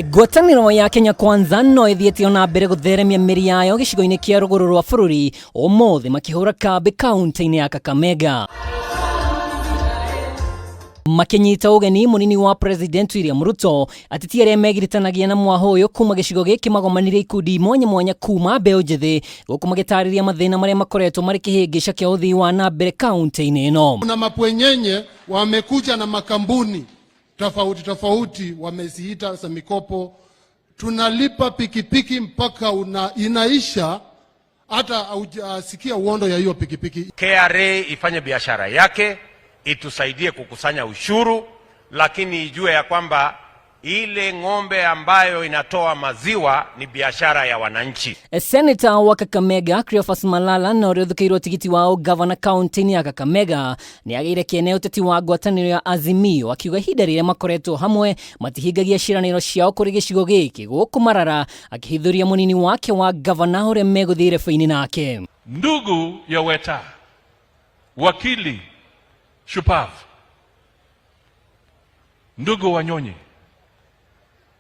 Ngwatanĩro ya Kenya Kwanza no ithiĩte na mbere gũtheremia mĩri yayo gĩcigo-inĩ kĩa rũgũrũ rwa bũrũri ũmũthĩ makĩhũra kambĩ kaunti-ini ya Kakamega. Makinyita ũgeni mũnini wa President William Ruto ateti arĩa megiritanagia na mwahoyo kuma gĩcigo gĩkĩ magomanirie ikundi mwanya kuma mbeũ njĩthĩ gũkũ magĩtarĩria mathĩna marĩa makoretwo marĩ kĩhĩngĩca kĩa ũthii wa na mbere kaunti-inĩ ĩno. Kuna mapwenyenye wamekuja na makambuni tofauti wameziita za mikopo, tunalipa pikipiki mpaka inaisha, hata hujasikia uondo ya hiyo pikipiki. KRA ifanye biashara yake, itusaidie kukusanya ushuru, lakini ijue ya kwamba ile ng'ombe ambayo inatoa maziwa ni biashara ya wananchi. Senator wa Kakamega Cleophas Malala na ũrĩa tigiti wao governor kaunti-ini ya Kakamega ni agĩire kĩene ũteti wa ngwatanĩro ya Azimio akiuga ihinda rĩrĩa makoretwo hamwe matihingagia ciĩranĩro ciao kũrĩ gĩcigo gĩkĩ gũkũ Marara, akĩhithũria mũnini wake wa governor ũrĩa megũthiĩ refaini nake. Ndugu ya Weta, wakili shupavu, ndugu Wanyonyi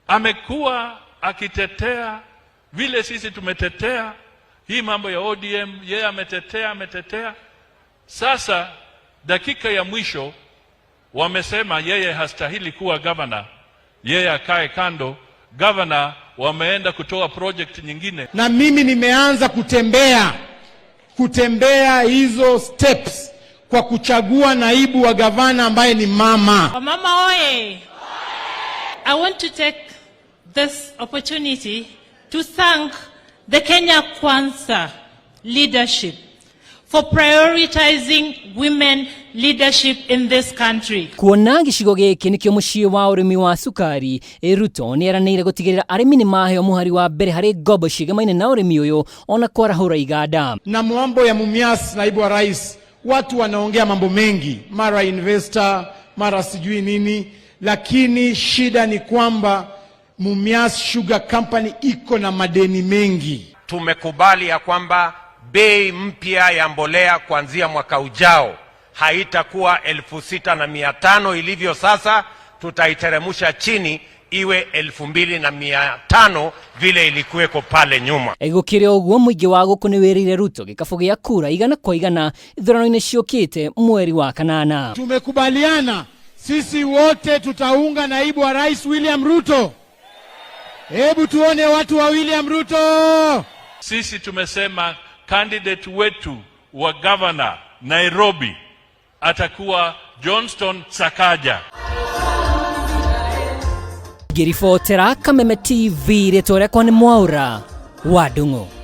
amekuwa akitetea vile sisi tumetetea hii mambo ya ODM, yeye ametetea. Sasa dakika ya mwisho wamesema yeye hastahili kuwa governor, yeye akae kando. Governor wameenda kutoa project nyingine, na mimi nimeanza kutembea hizo steps kwa kuchagua naibu wa gavana ambaye ni mama. Mama oye! I want to take this opportunity to thank the Kenya Kwanza leadership for prioritizing women leadership in this country. Kuona gĩcigo gĩkĩ nĩkĩo mũciĩ wa ũrĩmi wa cukari, Ruto nĩ eranĩire gũtigĩrĩra arĩmi nĩ maheo mũhari wa mbere harĩ ngombo cigamaine na ũrĩmi ũyũ ona kwarahũra iganda. Na mambo ya Mumias, naibu wa rais, watu wanaongea mambo mengi, mara investor, mara sijui nini, lakini shida ni kwamba Mumias Sugar Company iko na madeni mengi. Tumekubali ya kwamba bei mpya ya mbolea kuanzia mwaka ujao haitakuwa 6,500 ilivyo sasa, tutaiteremusha chini iwe 2,500 vile ilikuweko pale nyuma. Gũkĩrĩ ũguo mũingĩ wa gũkũ nĩ wĩrĩire Ruto gĩkabũ gĩa kura igana kwa igana ithurano-inĩ ciũkĩte mweri wa kanana. Tumekubaliana sisi wote tutaunga naibu wa rais William Ruto. Hebu tuone watu wa William Ruto. Sisi tumesema candidate wetu wa governor Nairobi atakuwa Johnston Sakaja. Ngĩribotera Kameme TV rĩtwa rĩakwa nĩ Mwaura wa Ndung'u.